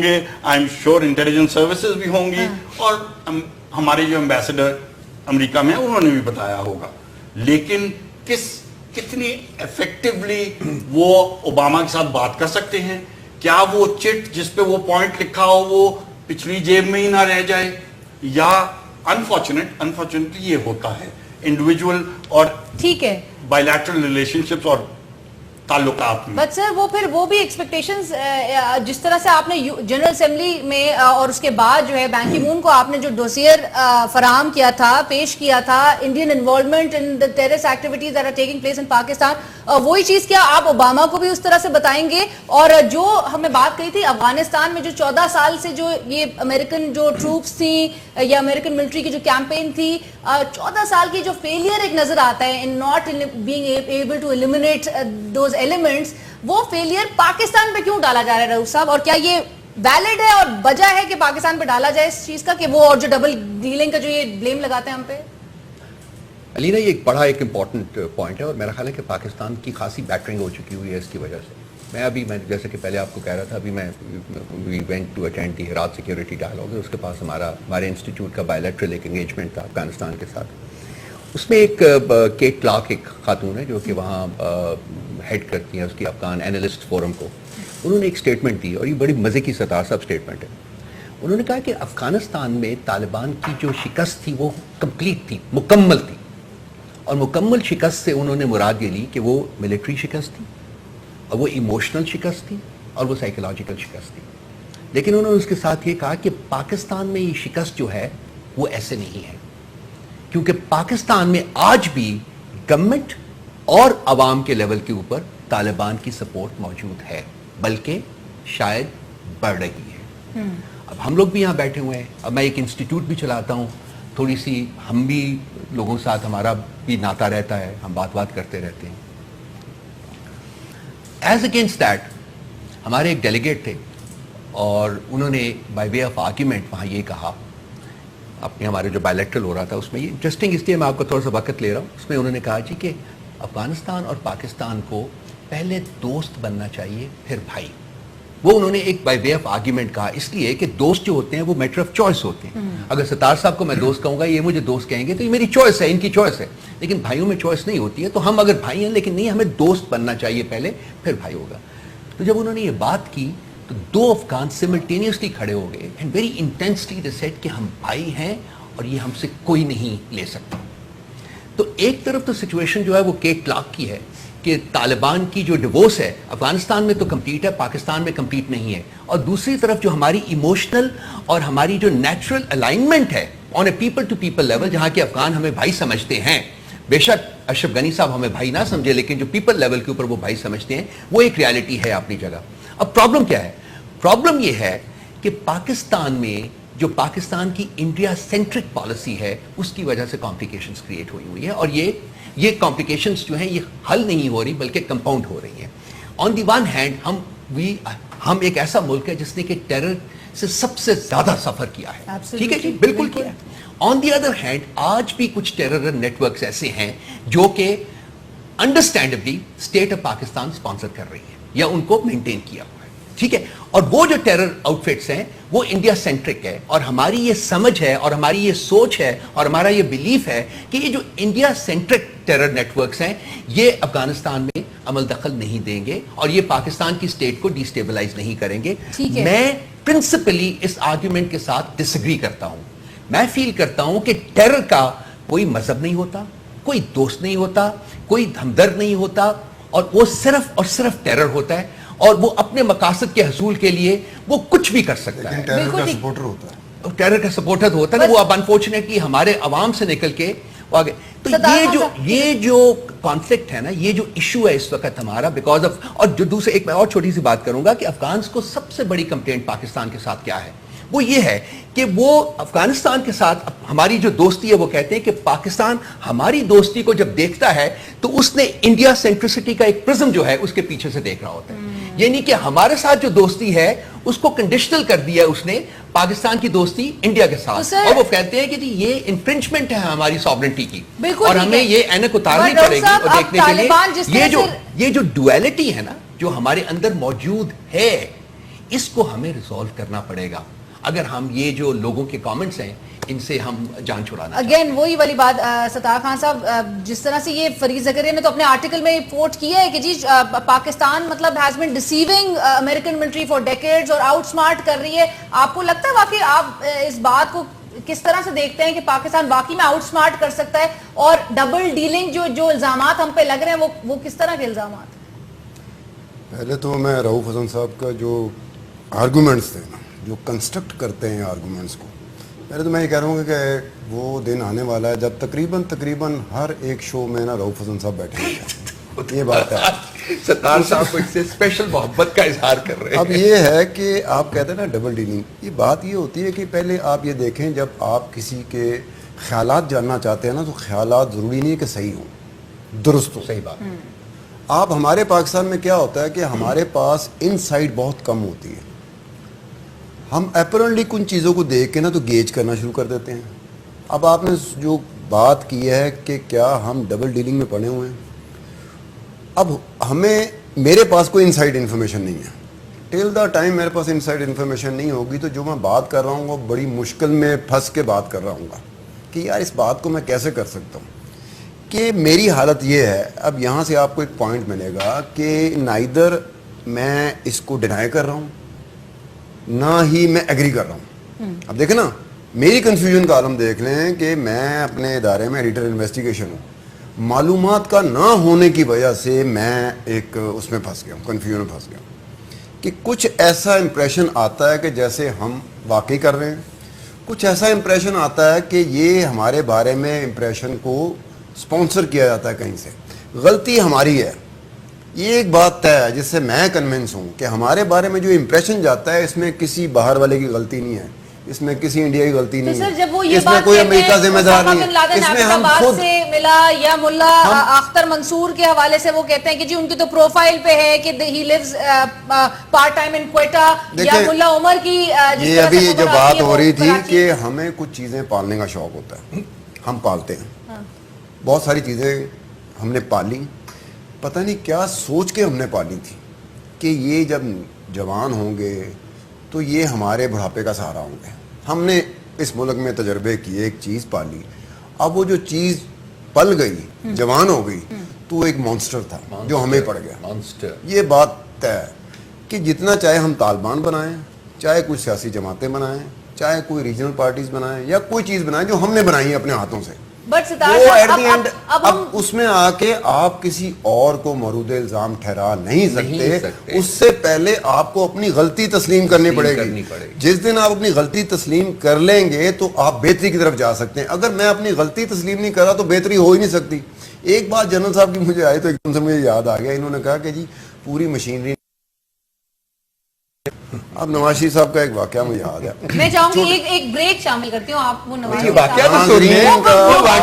I am sure intelligence services بھی ہوں گی اور ہمارے جو ایمبیسڈر امریکہ میں انہوں نے بھی بتایا ہوگا. لیکن کتنی افیکٹولی وہ اوباما کے ساتھ بات کر سکتے ہیں؟ کیا وہ چٹ جس پہ وہ پوائنٹ لکھا ہو وہ پچھلی جیب میں ہی نہ رہ جائے؟ یا انفارچونیٹلی یہ ہوتا ہے انڈیویجول اور ٹھیک ہے بائیلیٹرل ریلیشن شپس اور تعلقات میں. بٹ سر وہ بھی ایکسپیکٹیشنز جس طرح سے آپ نے جنرل اسمبلی میں اور اس کے بعد جو ہے بین کی مون کو آپ نے جو ڈوسیئر فراہم کیا تھا پیش کیا تھا Indian involvement in the terrorist activities that are taking place in Pakistan, وہی چیز کیا آپ اوباما کو بھی اس طرح سے بتائیں گے؟ اور جو ہمیں بات کہی تھی افغانستان میں جو 14 سال سے جو یہ امریکن جو ٹروپس تھیں یا امریکن ملٹری کی جو کیمپین تھی, 14 سال کی جو فیلئر ایک نظر آتا ہے in not being able to eliminate those elements, وہ فیلئر پاکستان پہ کیوں ڈالا جا رہا ہے رؤوف صاحب؟ اور کیا یہ ویلڈ ہے اور وجہ ہے کہ پاکستان پہ ڈالا جائے اس چیز کا کہ وہ اور جو ڈبل ڈیلنگ کا جو یہ بلیم لگاتے ہیں ہم پہ؟ علینا یہ ایک بڑا ایک امپورٹنٹ پوائنٹ ہے اور میرا خیال ہے کہ پاکستان کی خاصی بیٹرنگ ہو چکی ہوئی ہے اس کی وجہ سے. میں جیسے کہ پہلے آپ کو کہہ رہا تھا, ابھی we went to attend the Herat security dialogue, اس کے پاس ہمارے انسٹیٹیوٹ کا بائیلیٹرل ایک انگیجمنٹ تھا افغانستان کے ساتھ. اس میں ایک کیٹ کلارک ایک خاتون ہے جو کہ وہاں ہیڈ کرتی ہیں اس کی افغان اینالسٹ فورم کو. انہوں نے ایک اسٹیٹمنٹ دی اور یہ بڑی مزے کی سطح سب اسٹیٹمنٹ ہے. انہوں نے کہا کہ افغانستان میں طالبان کی جو شکست تھی وہ کمپلیٹ تھی, مکمل تھی, اور مکمل شکست سے انہوں نے مراد یہ لی کہ وہ ملٹری شکست تھی اور وہ ایموشنل شکست تھی اور وہ سائیکولوجیکل شکست تھی. لیکن انہوں نے اس کے ساتھ یہ کہا کہ پاکستان میں یہ شکست جو ہے وہ ایسے نہیں ہے, کیونکھ پاکستان میں آج بھی گورنمنٹ اور عوام کے لیول کے اوپر طالبان کی سپورٹ موجود ہے, بلکہ شاید بڑھ رہی ہے. اب ہم لوگ بھی یہاں بیٹھے ہوئے ہیں, اب میں ایک انسٹیٹیوٹ بھی چلاتا ہوں, تھوڑی سی ہم بھی لوگوں کے ساتھ ہمارا بھی ناطہ رہتا ہے, ہم بات کرتے رہتے ہیں. ایز اگینسٹ دیٹ ہمارے ایک ڈیلیگیٹ تھے اور انہوں نے بائی وے آف آرگیومنٹ وہاں یہ کہا, اپنے ہمارے جو بائیلیٹرل ہو رہا تھا اس میں, یہ انٹرسٹنگ اس لیے میں آپ کو تھوڑا سا وقت لے رہا ہوں, اس میں انہوں نے کہا جی کہ افغانستان اور پاکستان کو پہلے دوست بننا چاہیے پھر بھائی. وہ انہوں نے ایک بائی وے آف آرگیومنٹ کہا, اس لیے کہ دوست جو ہوتے ہیں وہ میٹر آف چوائس ہوتے ہیں. اگر ستار صاحب کو میں دوست کہوں گا, یہ مجھے دوست کہیں گے, تو یہ میری چوائس ہے, ان کی چوائس ہے. لیکن بھائیوں میں چوائس نہیں ہوتی ہے, تو ہم اگر بھائی ہیں لیکن نہیں, ہمیں دوست بننا چاہیے پہلے پھر بھائی ہوگا. تو جب انہوں نے یہ بات کی تو دو افغان سملٹینیسلی کھڑے ہو گئے and very intensely they said کہ ہم بھائی ہیں اور یہ ہم سے کوئی نہیں لے سکتا. تو ایک طرف تو سچویشن جو ہے وہ کیٹ کلارک کی ہے کہ طالبان کی جو ڈیورس ہے افغانستان میں تو کمپلیٹ ہے, پاکستان میں کمپلیٹ نہیں ہے, اور دوسری طرف جو ہماری ایموشنل اور ہماری جو نیچرل الائنمنٹ ہے on a people to people level, جہاں کے افغان ہمیں بھائی سمجھتے ہیں, بے شک اشرف غنی صاحب ہمیں بھائی نہ سمجھے لیکن جو پیپل لیول کے اوپر وہ بھائی سمجھتے ہیں, وہ ایک ریالٹی ہے اپنی جگہ. اب پرابلم کیا ہے؟ پرابلم یہ ہے کہ پاکستان میں جو پاکستان کی انڈیا سینٹرک پالیسی ہے اس کی وجہ سے کمپلیکیشنز کریٹ ہوئی ہے, اور یہ کمپلیکیشنز جو ہیں یہ حل نہیں ہو رہی بلکہ کمپاؤنڈ ہو رہی ہیں. آن دی ون ہینڈ ہم ایک ایسا ملک ہے جس نے کہ ٹیرر سے سب سے زیادہ سفر کیا ہے, ٹھیک ہے جی, بالکل کیا ہے. آن دی ادر ہینڈ آج بھی کچھ ٹیرر نیٹ ورکس ایسے ہیں جو کہ انڈرسٹینڈبلی اسٹیٹ آف پاکستان اسپانسر کر رہی ہے یا ان کو مینٹین کیا ہوا ہے, ٹھیک ہے. اور وہ جو ٹیرر آؤٹ فٹس ہیں وہ انڈیا سینٹرک ہے, اور ہماری یہ سمجھ ہے اور ہماری یہ سوچ ہے اور ہمارا یہ بلیف ہے کہ یہ جو India centric terror networks ہیں یہ افغانستان میں عمل دخل نہیں دیں گے اور یہ پاکستان کی اسٹیٹ کو ڈیسٹیبلائز نہیں کریں گے. میں پرنسپلی اس آرگیومنٹ کے ساتھ ڈس ایگری کرتا ہوں. میں فیل کرتا ہوں کہ ٹیرر کا کوئی مذہب نہیں ہوتا, کوئی دوست نہیں ہوتا, کوئی ہمدرد نہیں ہوتا, اور وہ صرف اور صرف ٹیرر ہوتا ہے, اور وہ اپنے مقاصد کے حصول کے لیے وہ کچھ بھی کر سکتا ہے. ٹیرر کا سپورٹر ہوتا ہے, ٹیرر کا سپورٹر ہوتا ہے, وہ اب انفارچونیٹلی ہمارے عوام سے نکل کے آگے. تو یہ جو کانفلکٹ ہے نا, یہ جو ایشو ہے اس وقت ہمارا بیکاز آف, اور جو دوسرے ایک میں اور چھوٹی سی بات کروں گا کہ افغانس کو سب سے بڑی کمپلینٹ پاکستان کے ساتھ کیا ہے, وہ یہ ہے کہ وہ افغانستان کے ساتھ ہماری جو دوستی ہے وہ کہتے ہیں کہ پاکستان ہماری دوستی کو جب دیکھتا ہے تو اس نے انڈیا سینٹرسٹی کا ایک پرزم جو ہے اس کے پیچھے سے دیکھ رہا ہوتا ہے. یعنی کہ ہمارے ساتھ جو دوستی ہے اس کو کنڈیشنل کر دیا اس نے پاکستان کی دوستی انڈیا کے ساتھ, اور وہ کہتے ہیں کہ یہ انفرنچمنٹ ہے ہماری سوورنٹی کی, اور ہمیں یہ اینک اتارنی پڑے گی. اور دیکھنے کے لیے یہ جو ڈویلٹی ہے نا جو ہمارے اندر موجود ہے, اس کو ہمیں ریزالو کرنا پڑے گا اگر ہم یہ جو لوگوں کے کامنٹس ہیں ان سے ہم جان چھڑانا اگین وہی والی بات ستار خان صاحب, جس طرح سے یہ فرید زکریا نے تو اپنے آرٹیکل میں کوٹ کیا ہے کہ جی پاکستان مطلب has been deceiving American military for decades اور آؤٹ سمارٹ کر رہی ہے. آپ کو لگتا ہے واقعی آپ اس بات کو کس طرح سے دیکھتے ہیں کہ پاکستان واقعی میں آؤٹ سمارٹ کر سکتا ہے, اور ڈبل ڈیلنگ جو الزامات ہم پہ لگ رہے ہیں وہ کس طرح کے الزامات ہیں؟ پہلے تو میں رؤوف حسن صاحب کا جو آرگومنٹس تھے نا, جو کنسٹرکٹ کرتے ہیں آرگومنٹس کو, پہلے تو میں یہ کہہ رہا ہوں کہ وہ دن آنے والا ہے جب تقریباً ہر ایک شو میں نا رؤوف حسن صاحب بیٹھے ہیں. یہ بات ہے. ستار صاحب کو اس سے اسپیشل محبت کا اظہار کر رہے ہیں. اب یہ ہے کہ آپ کہتے ہیں نا ڈبل ڈیلنگ, یہ بات یہ ہوتی ہے کہ پہلے آپ یہ دیکھیں جب آپ کسی کے خیالات جاننا چاہتے ہیں نا تو خیالات ضروری نہیں ہے کہ صحیح ہوں, درست ہو. صحیح بات. آپ ہمارے پاکستان میں کیا ہوتا ہے کہ ہمارے پاس انسائٹ بہت کم ہوتی ہے. ہم اپرنٹلی کن چیزوں کو دیکھ کے نا تو گیج کرنا شروع کر دیتے ہیں. اب آپ نے جو بات کی ہے کہ کیا ہم ڈبل ڈیلنگ میں پڑے ہوئے ہیں, اب میرے پاس کوئی انسائڈ انفارمیشن نہیں ہے. ٹل دا ٹائم میرے پاس انسائڈ انفارمیشن نہیں ہوگی تو جو میں بات کر رہا ہوں وہ بڑی مشکل میں پھنس کے بات کر رہا ہوں گا کہ یار اس بات کو میں کیسے کر سکتا ہوں. کہ میری حالت یہ ہے, اب یہاں سے آپ کو ایک پوائنٹ ملے گا کہ نائدر میں اس کو ڈینائی کر رہا ہوں نہ ہی میں ایگری کر رہا ہوں. اب دیکھیں نا, میری کنفیوژن کا عالم دیکھ لیں کہ میں اپنے ادارے میں ایڈیٹر انویسٹیگیشن ہوں, معلومات کا نہ ہونے کی وجہ سے میں ایک اس میں پھنس گیا ہوں, کنفیوژن میں پھنس گیا ہوں کہ کچھ ایسا امپریشن آتا ہے کہ جیسے ہم واقعی کر رہے ہیں, کچھ ایسا امپریشن آتا ہے کہ یہ ہمارے بارے میں امپریشن کو سپانسر کیا جاتا ہے کہیں سے. غلطی ہماری ہے, یہ ایک بات طے ہے جس سے میں کنونس ہوں کہ ہمارے بارے میں جو امپریشن جاتا ہے اس میں کسی باہر والے کی غلطی نہیں ہے, اس میں کسی انڈیا کی غلطی نہیں ہے, جب وہ یہ اس میں بات کوئی امریکہ ذمہ دار نہیں ہے, اس میں ہم خود سے ملا یا ملا اختر منصور کے حوالے سے وہ کہتے ہیں کہ جی ان کی تو پروفائل پہ ہے کہ ہی لیوز پارٹ ٹائم ان کوئٹہ, یا ملا عمر کی یہ ابھی جو بات ہو رہی تھی کہ ہمیں کچھ چیزیں پالنے کا شوق ہوتا ہے, ہم پالتے ہیں, بہت ساری چیزیں ہم نے پالی, پتہ نہیں کیا سوچ کے ہم نے پالی تھی کہ یہ جب جوان ہوں گے تو یہ ہمارے بڑھاپے کا سہارا ہوں گے. ہم نے اس ملک میں تجربے کیے, ایک چیز پالی, اب وہ جو چیز پل گئی, جوان ہو گئی, تو ایک مانسٹر تھا جو ہمیں پڑ گیا. یہ بات طے ہے کہ جتنا چاہے ہم طالبان بنائیں, چاہے کوئی سیاسی جماعتیں بنائیں, چاہے کوئی ریجنل پارٹیز بنائیں, یا کوئی چیز بنائیں جو ہم نے بنائی ہے اپنے ہاتھوں سے, وہ ایٹ دی اینڈ اب اس میں آ کے آپ کسی اور کو مورود الزام ٹھہرا نہیں سکتے. اس سے پہلے آپ کو اپنی غلطی تسلیم کرنی پڑے گی. جس دن آپ اپنی غلطی تسلیم کر لیں گے تو آپ بہتری کی طرف جا سکتے ہیں. اگر میں اپنی غلطی تسلیم نہیں کر رہا تو بہتری ہو ہی نہیں سکتی. ایک بات جنرل صاحب کی مجھے آئی تو ایک دم سے مجھے یاد آ گیا, انہوں نے کہا کہ جی پوری مشینری. اب نواز شریف صاحب کا ایک واقعہ مجھے یاد ہے, میں چاہوں گی ایک بریک شامل کرتی ہوں, آپ وہ نواز واقعہ